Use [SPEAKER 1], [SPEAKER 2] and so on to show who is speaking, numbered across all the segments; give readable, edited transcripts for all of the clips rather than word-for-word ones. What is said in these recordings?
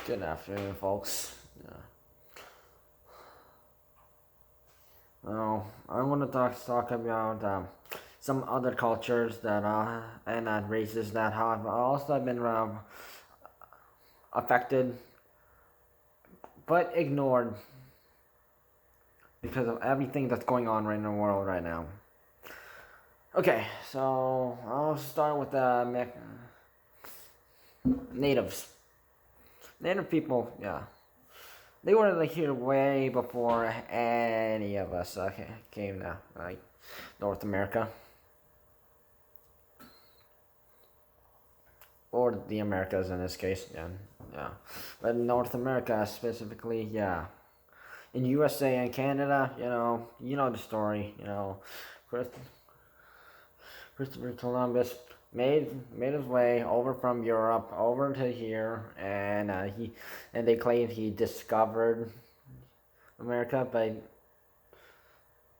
[SPEAKER 1] Good afternoon, folks. Yeah. I want to talk about some other cultures that and races that have also been affected but ignored because of everything that's going on right in the world right now. Okay, so I'll start with the natives. Native people, yeah. They were like here way before any of us came to like North America or the Americas in this case. Yeah. But North America specifically, yeah. In USA and Canada, you know the story. Christopher Columbus made his way over from Europe over to here, and they claimed he discovered America, but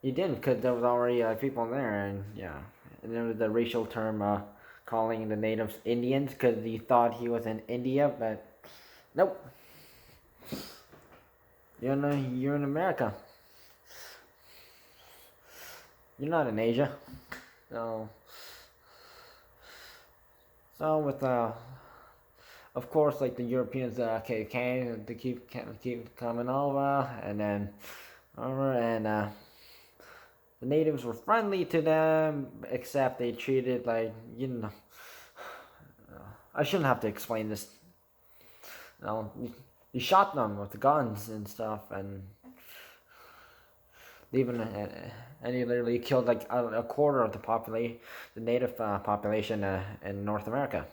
[SPEAKER 1] he didn't because there was already people there, and yeah, and there was the racial term calling the natives Indians because he thought he was in India, but nope, you're in America. You're not in Asia, so with of course, like the Europeans came to keep coming over, and then over and the natives were friendly to them, except they treated like I shouldn't have to explain this. You shot them with the guns and stuff, and even and he literally killed like a quarter of the native population in North America.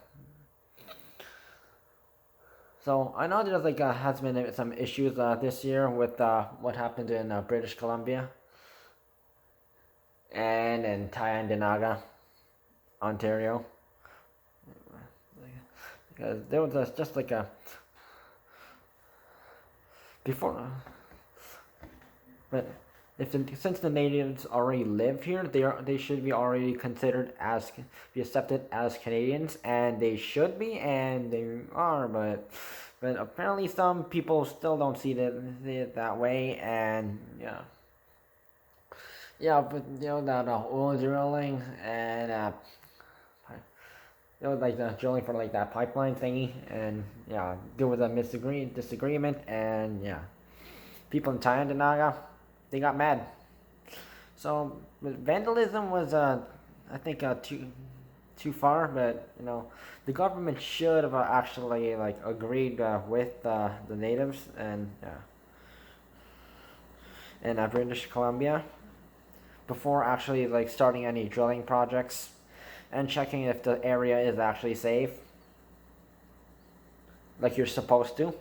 [SPEAKER 1] So I know there's like has been some issues this year with what happened in British Columbia and in Tyendinaga, Ontario, because there was just like a before, but since the natives already live here, they should be already considered as be accepted as Canadians, and they should be, and they are, but apparently some people still don't see it that way, and but that oil drilling and like the drilling for like that pipeline thingy, and there was a disagreement, and people in Tyendinaga, they got mad. So vandalism was I think too far, but the government should have actually like agreed with the natives and British Columbia before actually like starting any drilling projects and checking if the area is actually safe, like you're supposed to.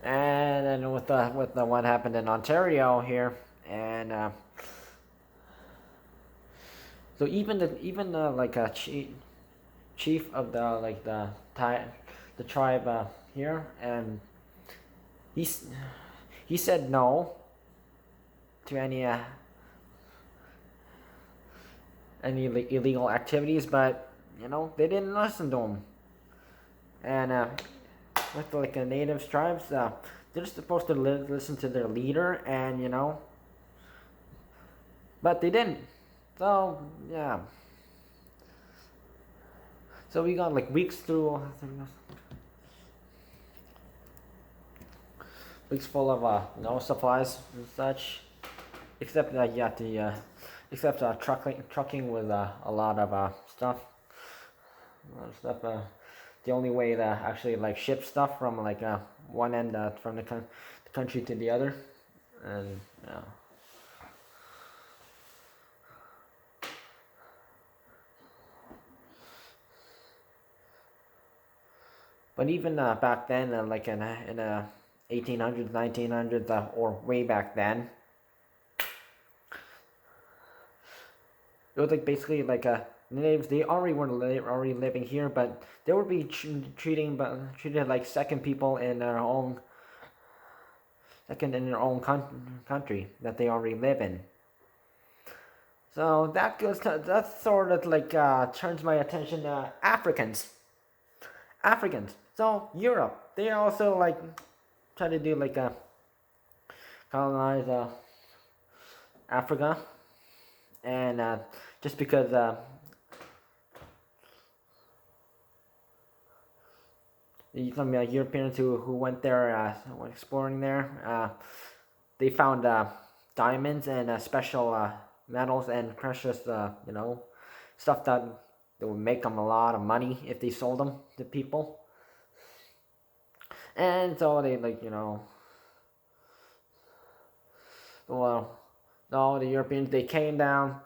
[SPEAKER 1] And then with the what happened in Ontario here, and so even like a chief of the tribe here, and he said no to any illegal activities, but they didn't listen to him, and with like the native tribes, they're supposed to listen to their leader, and but they didn't. So yeah. So we got like weeks full of no supplies and such, except that except trucking with a lot of stuff. The only way to actually like ship stuff from like one end from the country to the other, and But even back then, like in 1800s, 1900s, or way back then, it was like basically like natives. They already were already living here, but they would be treated like second people in their own country that they already live in. So that sort of like turns my attention to Africans. So Europe, they also like try to do like colonize Africa, and just because some Europeans who went there went exploring there, they found diamonds and special metals and precious stuff that would make them a lot of money if they sold them to people. And so they well, no, the Europeans, they came down,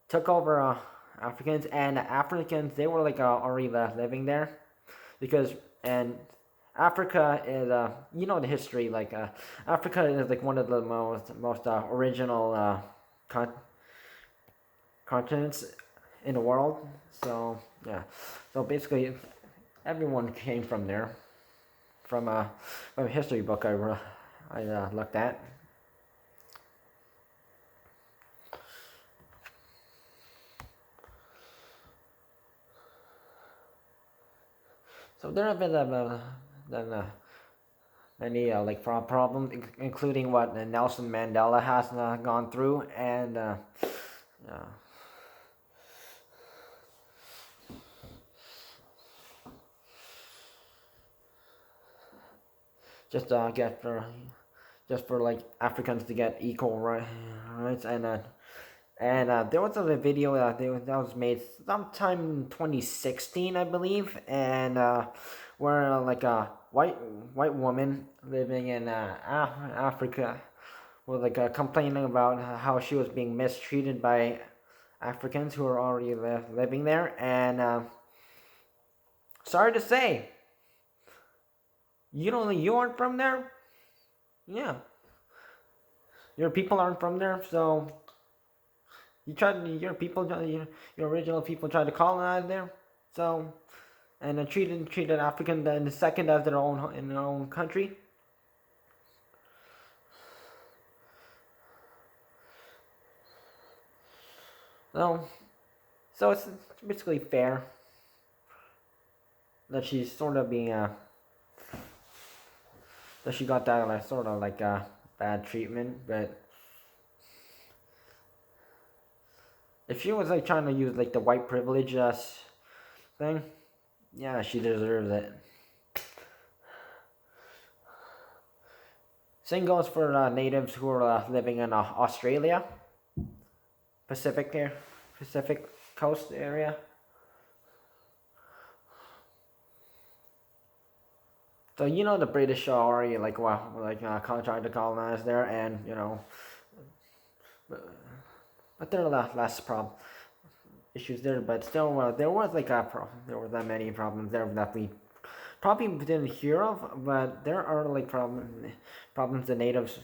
[SPEAKER 1] took over Africans, and Africans, they were like already living there because and Africa is the history, like Africa is like one of the most original con- continents in the world. So yeah, so basically everyone came from there, from a history book I looked at. So there have been many like problems, including what Nelson Mandela has gone through, and yeah, just get for just for like Africans to get equal rights, and there was a video that was made sometime in 2016, I believe, and where like a white woman living in Africa was like complaining about how she was being mistreated by Africans who are already living there, and sorry to say, you aren't from there. Yeah, your people aren't from there, so your original people tried to colonize there, so and treated African the second as their own in their own country. So it's basically fair that she's sort of being that she got that like sort of like bad treatment, but if she was like trying to use like the white privilege thing, yeah, she deserves it. Same goes for natives who are living in Australia, Pacific here, Pacific coast area. So the British are already like trying to colonize there, and but there are less issues there. But still, there was like there were that many problems there that we probably didn't hear of, but there are like problems the natives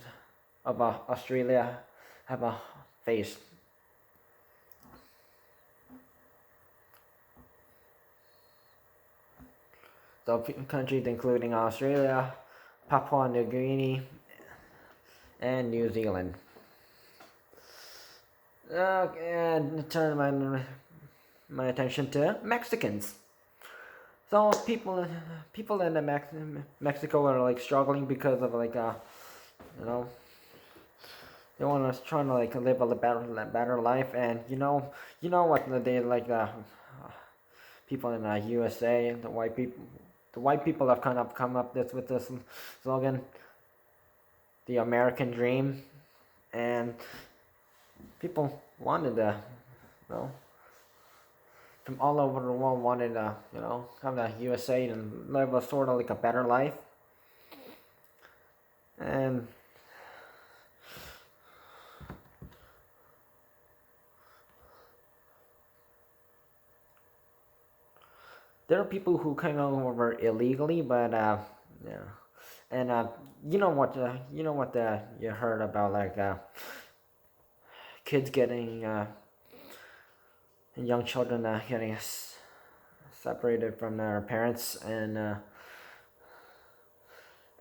[SPEAKER 1] of Australia have faced. So countries including Australia, Papua New Guinea, and New Zealand. And turn my attention to Mexicans. So people in Mexico are like struggling because of like you know they want to trying to like live a better life, and what they like people in the USA, the white people have kind of come up with this slogan, the American dream, and people wanted to, from all over the world wanted to, come to USA and live a sort of like a better life. And there are people who came over illegally, but yeah, and you heard about like kids getting young children getting separated from their parents, and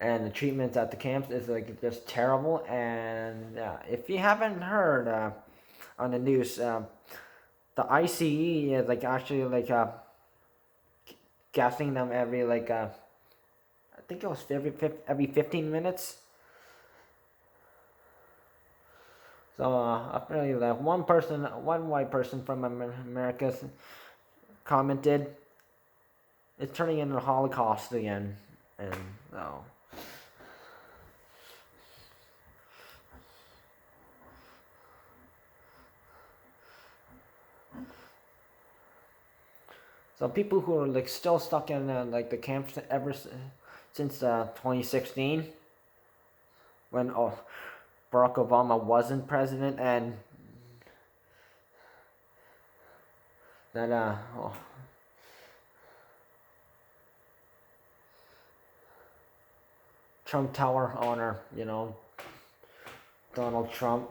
[SPEAKER 1] the treatment at the camps is like just terrible. And if you haven't heard, on the news. The ICE is like actually like gassing them every like I think it was every 15 minutes. So apparently, like one white person from America commented, "It's turning into a Holocaust again," and so. So people who are like still stuck in like the camps since 2016, when Barack Obama wasn't president, and that Trump Tower owner, Donald Trump.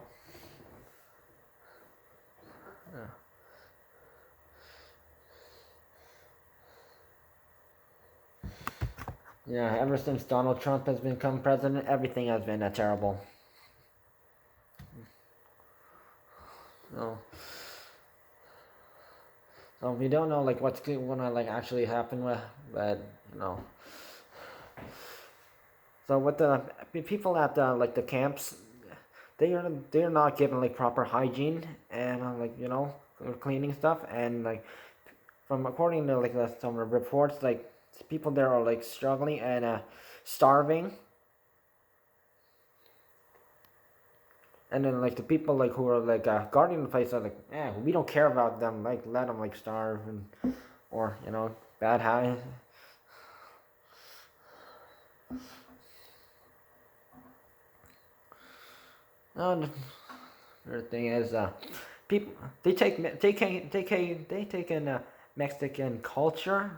[SPEAKER 1] Yeah, ever since Donald Trump has become president, everything has been terrible. So, so we don't know like what's gonna like actually happen with, but you know. So with the people at like the camps, they're not given like proper hygiene and like cleaning stuff, and like from according to like some reports, like people there are like struggling and starving. And then like the people like who are like guarding the place are like, yeah, we don't care about them. Like let them like starve and or bad high. No, the thing is, people they take in Mexican culture,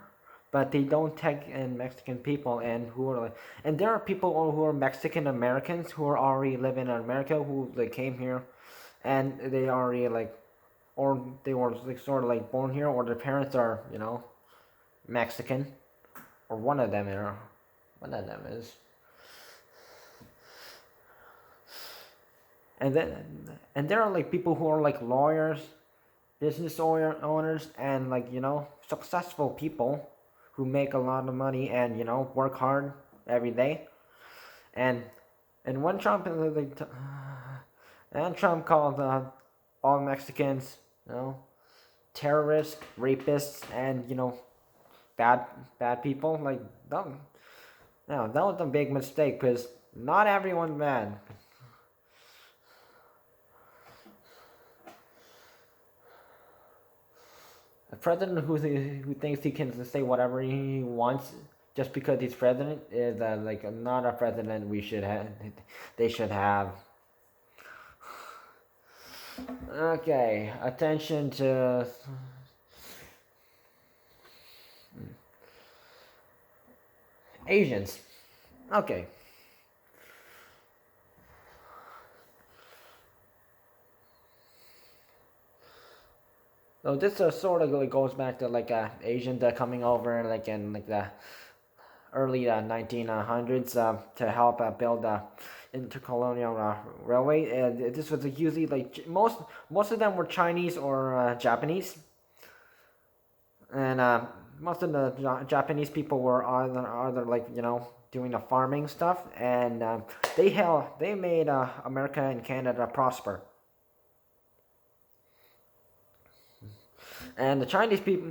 [SPEAKER 1] but they don't take in Mexican people, and who are like, and there are people who are Mexican Americans who are already living in America who like came here, and they already like, or they were like sort of like born here, or their parents are Mexican, or one of them is. And there are like people who are like lawyers, business owners, and like successful people who make a lot of money and work hard every day. And when Trump called all Mexicans terrorists, rapists, and bad people, like that. No, that was a big mistake because not everyone's bad. A president who thinks he can say whatever he wants just because he's president is like not a president we should have. They should have. Okay, attention to Asians. Okay. So this sort of like goes back to like Asians coming over like in like the early 1900s to help build the intercolonial railway. And this was usually like most of them were Chinese or Japanese, and most of the Japanese people were either like doing the farming stuff, and they made America and Canada prosper. And the Chinese people,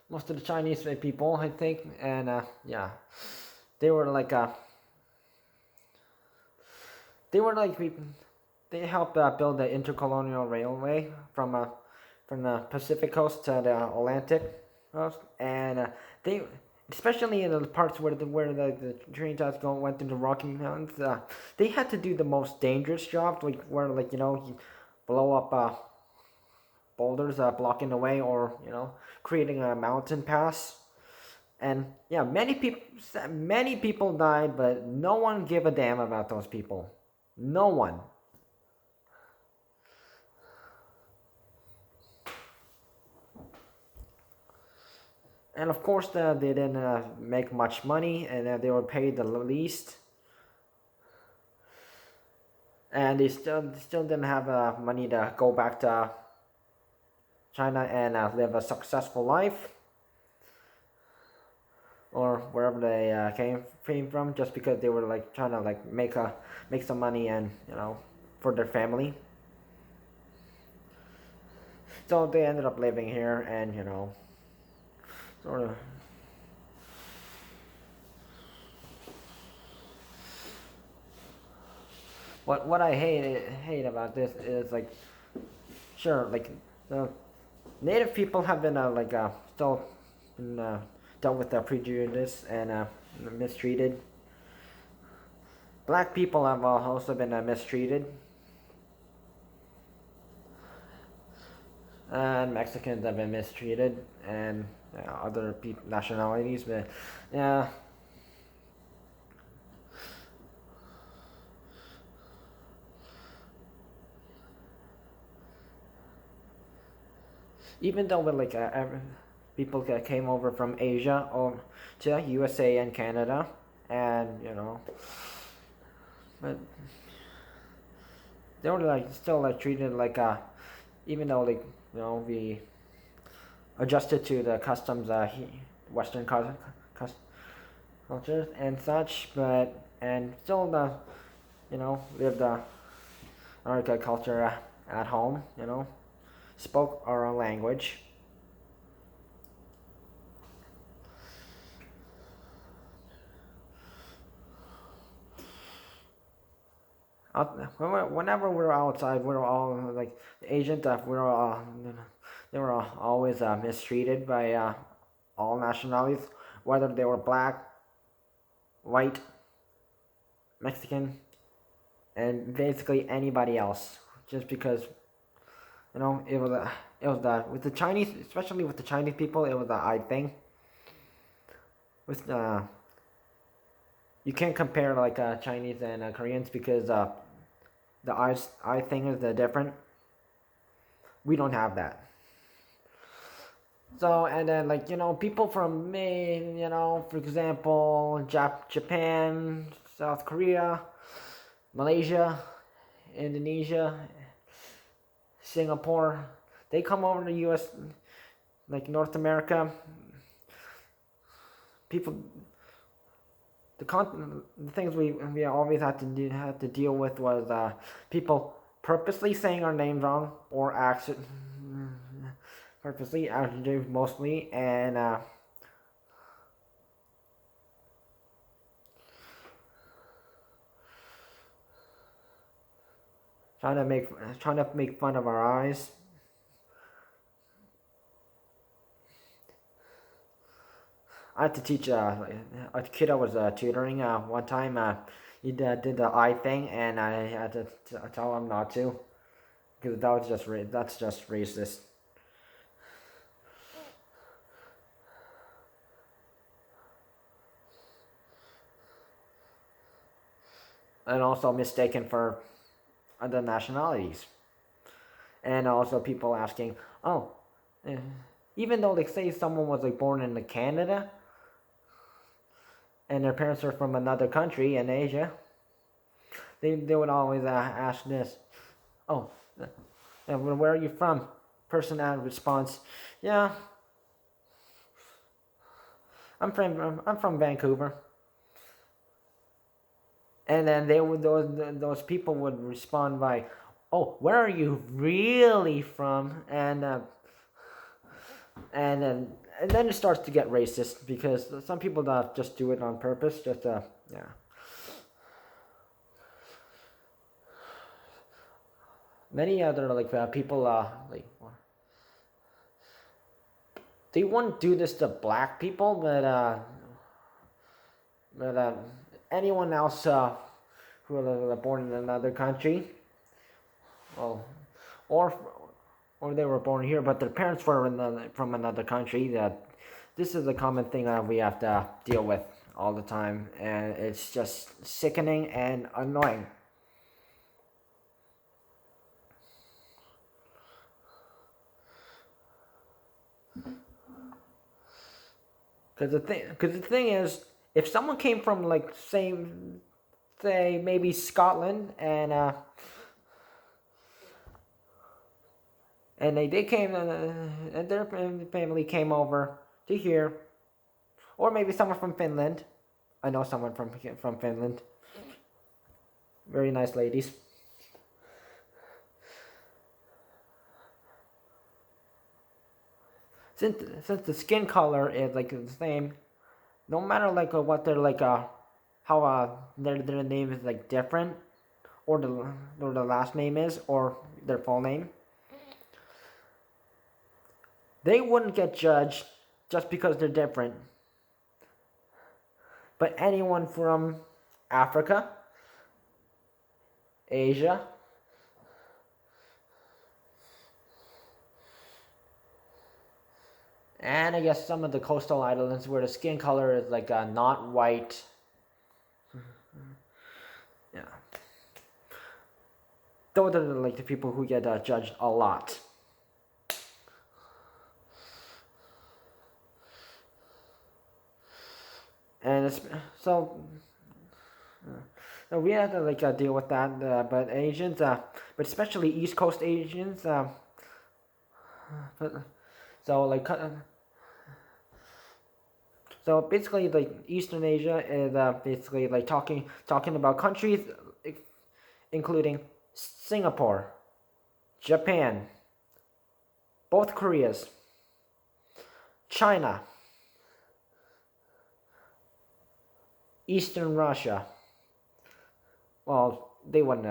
[SPEAKER 1] most of the Chinese people, I think, and yeah, they were like they were like they helped build the intercolonial railway from the Pacific coast to the Atlantic coast, and they especially in the parts where the train tracks went through the Rocky Mountains, they had to do the most dangerous jobs, like where like you blow up boulders blocking the way, or creating a mountain pass. And yeah, many people died, but no one gave a damn about those people. No one. And of course, they didn't make much money, and they were paid the least. and they still didn't have money to go back to China and live a successful life, or wherever they came from, just because they were like trying to like make some money and for their family. So they ended up living here and sort of. What I hate about this is like, sure, like the native people have been still been dealt with prejudice and mistreated. Black people have also been mistreated, and Mexicans have been mistreated, and other nationalities. But yeah, even though with people that came over from Asia or to USA and Canada, and but they were like still like treated like even though like we adjusted to the customs Western cultures and such, but and still lived our culture at home, spoke our own language. Whenever we're outside, we're all like the Asian stuff. We're all they were always mistreated by all nationalities, whether they were black, white, Mexican, and basically anybody else. Just because it was with the Chinese, especially with the Chinese people, it was the eye thing. With you can't compare like Chinese and Koreans because the eye thing is different. We don't have that. So and then like people from for example Japan, South Korea, Malaysia, Indonesia, Singapore, they come over to U.S. like North America. People, the things we always had to deal with was people purposely saying our names wrong or purposely actually mostly and trying to make fun of our eyes. I had to teach a kid I was tutoring one time. He did the eye thing, and I had to tell him not to because that's just racist. And also mistaken for other nationalities. And also people asking, oh, eh, even though they say someone was like born in Canada and their parents are from another country in Asia, they would always ask this, oh, where are you from? Person out response, yeah, I'm from Vancouver. And then those people would respond by, oh, where are you really from? And then it starts to get racist because some people just do it on purpose, just yeah. Many other people they wouldn't do this to black people, but anyone else who are born in another country, well, or or they were born here, but their parents were from another country. That this is a common thing that we have to deal with all the time, and it's just sickening and annoying. Because the thing is, if someone came from like same say maybe Scotland, and they came and their family came over to here, or maybe someone from Finland. I know someone from Finland. Very nice ladies. Since the skin color is like the same, no matter like what they're like how their name is like different, or the last name is, or their full name, they wouldn't get judged just because they're different. But anyone from Africa, Asia, and I guess some of the coastal islands where the skin color is like not white. Yeah. Those are like the people who get judged a lot. And so we have to like deal with that. But Asians, but especially East Coast Asians, so like so basically like Eastern Asia is basically like talking about countries including Singapore, Japan, both Koreas, China, Eastern Russia. Well, they wouldn't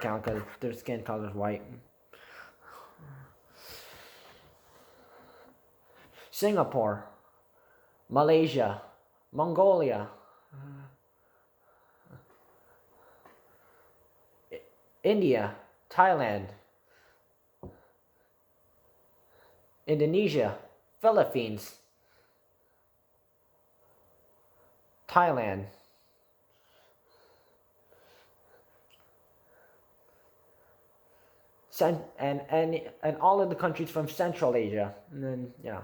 [SPEAKER 1] count because their skin color is white. Singapore, Malaysia, Mongolia, India, Thailand, Indonesia, Philippines, Thailand, and all of the countries from Central Asia, and then yeah.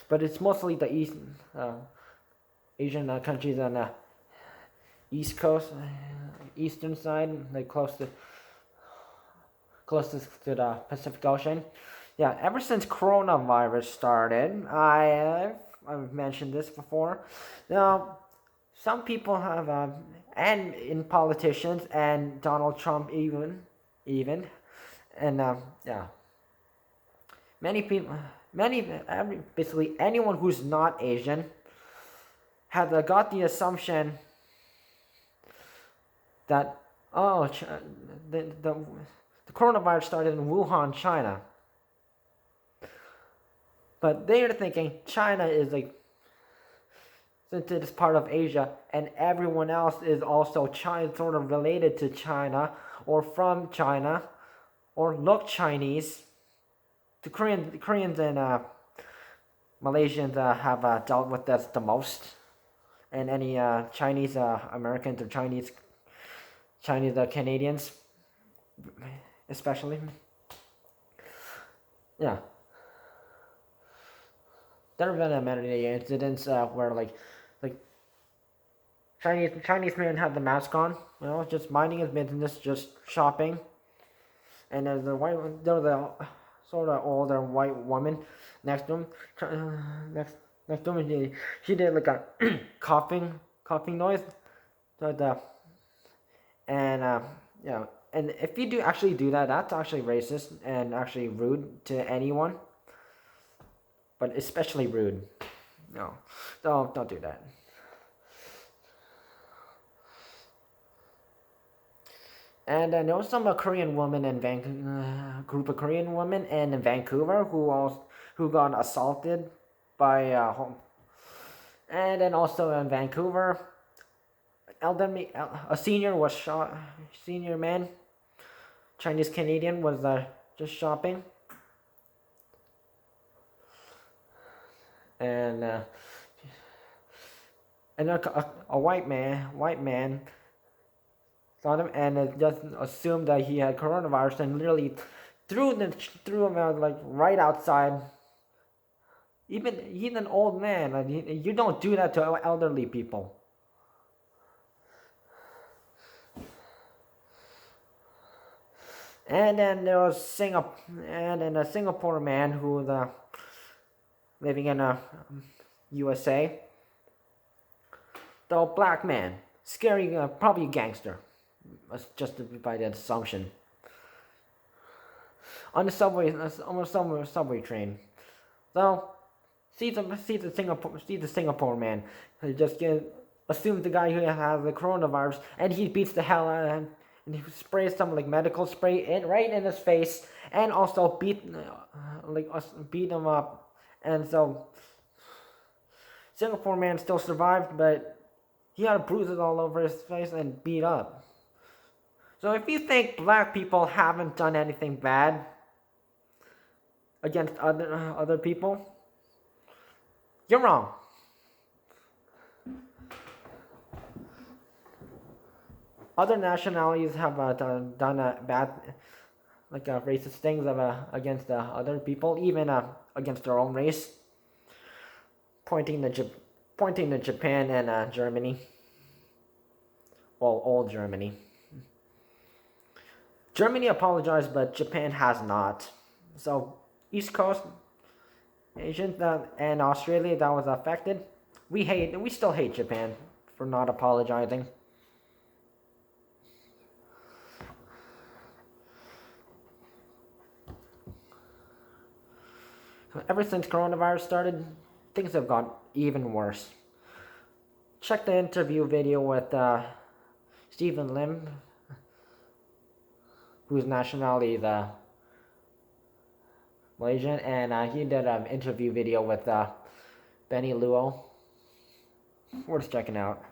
[SPEAKER 1] But it's mostly the Asian countries on the East Coast, eastern side, like closest to the Pacific Ocean. Yeah, ever since coronavirus started, I've mentioned this before. Now, some people have, and in politicians, and Donald Trump even, and yeah, many people, basically anyone who's not Asian, has got the assumption that the coronavirus started in Wuhan, China. But they're thinking China is like, since it is part of Asia, and everyone else is also China, sort of related to China, or from China, or look Chinese. The Koreans and Malaysians have dealt with this the most, and any Chinese Americans or Chinese Canadians, especially. Yeah. There have been many incidents where like Chinese man had the mask on, just minding his business, just shopping, and there's there was a sort of older white woman next to him. Next to him, she did like a coughing noise, and yeah. And if you do actually do that, that's actually racist and actually rude to anyone. But especially rude. No, don't do that. And I know some Korean woman in group of Korean women in Vancouver who got assaulted by and then also in Vancouver, a senior was shot. Senior man, Chinese Canadian, was just shopping, and a white man saw him and just assumed that he had coronavirus and literally threw him like right outside. Even he's an old man. You don't do that to elderly people. And then there was a Singapore man who was living in USA. The black man, scary, probably a gangster. That's just by that assumption. On the subway train. So see the Singapore man. He just assumes the guy who has the coronavirus, and he beats the hell out of him. And he sprays some like medical spray right in his face, and also beat him up. And so Singapore man still survived, but he had bruises all over his face and beat up. So if you think black people haven't done anything bad against other people, you're wrong. Other nationalities have done bad, racist things against other people, even against their own race. Pointing to Japan and Germany. Well, old Germany. Germany apologized, but Japan has not. So East Coast Asians and Australia that was affected, we still hate Japan for not apologizing. Ever since coronavirus started, things have got even worse. Check the interview video with Stephen Lim, whose nationality is Malaysian, and he did an interview video with Benny Luo. Worth checking out.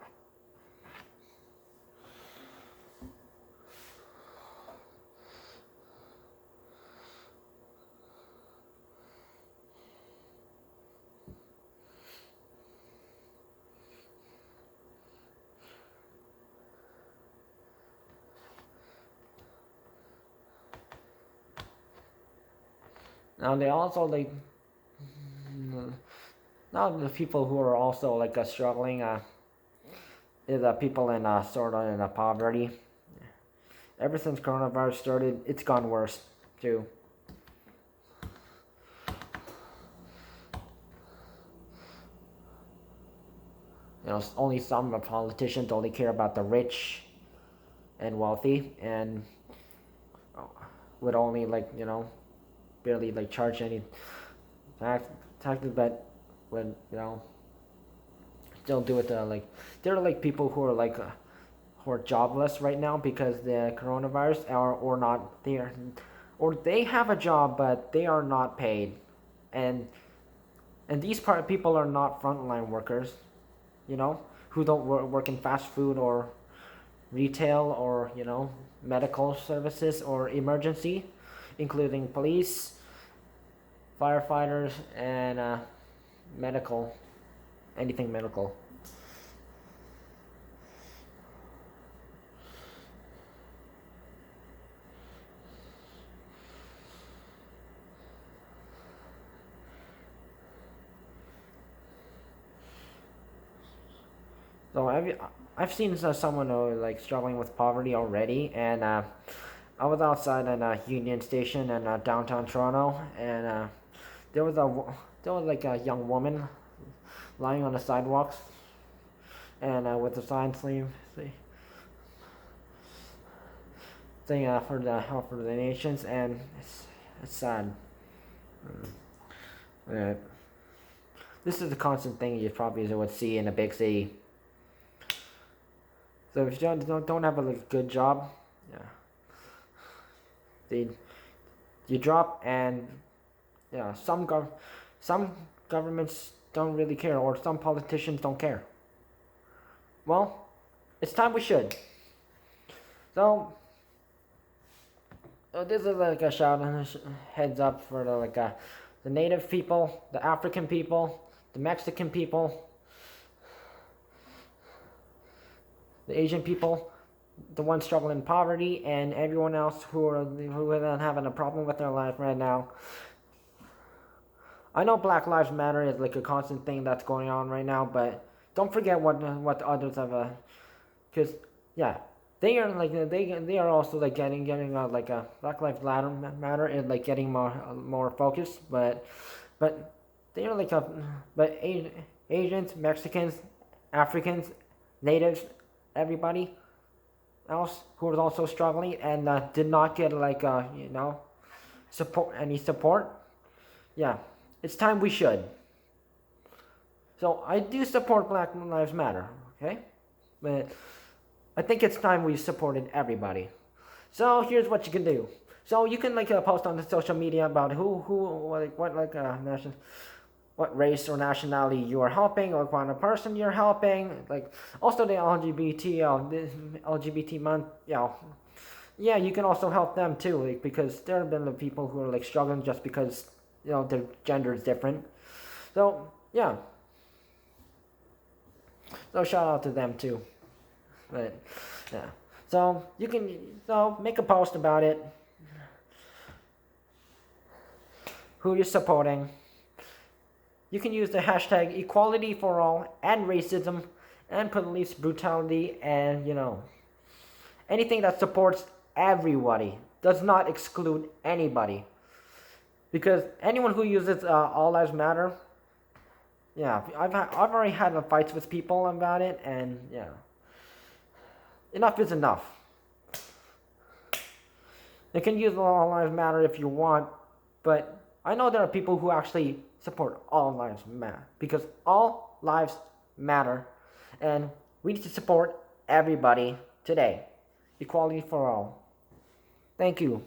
[SPEAKER 1] Now they also now the people who are also struggling is people in sort of in poverty. Ever since coronavirus started, it's gone worse too. Only some politicians only care about the rich and wealthy, and would only barely charge any taxes, but would still do it to there are people who are who are jobless right now because the coronavirus or not there, or they have a job but they are not paid, and these people are not frontline workers, who don't work in fast food or retail or medical services or emergency, including police, firefighters, and medical, anything medical. So I've seen someone struggling with poverty already, and I was outside in Union Station in downtown Toronto, and there was a young woman lying on the sidewalks, and with a sign thing for the help for the nations, and it's sad. This is the constant thing you probably would see in a big city. So if you don't have a good job, you drop, and some governments don't really care, or some politicians don't care. Well, it's time we should. So this is a shout and heads up for the native people, the African people, the Mexican people, the Asian people, the ones struggling in poverty, and everyone else who are having a problem with their life right now. I know Black Lives Matter is like a constant thing that's going on right now, but don't forget what others have, because yeah, they are like they are also like getting like a Black Lives Matter is like getting more focus, but they are like a but Asians, Mexicans, Africans, natives, everybody else who was also struggling and did not get like support. Yeah, it's time we should. So I do support Black Lives Matter, okay? But I think it's time we supported everybody. So here's what you can do. So you can like post on the social media about what race or nationality you are helping, or what kind of person you're helping. Like also the LGBT month, yeah, you can also help them too, like, because there have been the people who are like struggling just because their gender is different. So yeah, so shout out to them too. But yeah, so you can make a post about it. Who you're supporting. You can use the hashtag equality for all and racism and police brutality and anything that supports everybody, does not exclude anybody. Because anyone who uses All Lives Matter, yeah, I've already had fights with people about it, and yeah, enough is enough. You can use All Lives Matter if you want, but I know there are people who actually support All Lives Matter, because all lives matter, and we need to support everybody today. Equality for all. Thank you.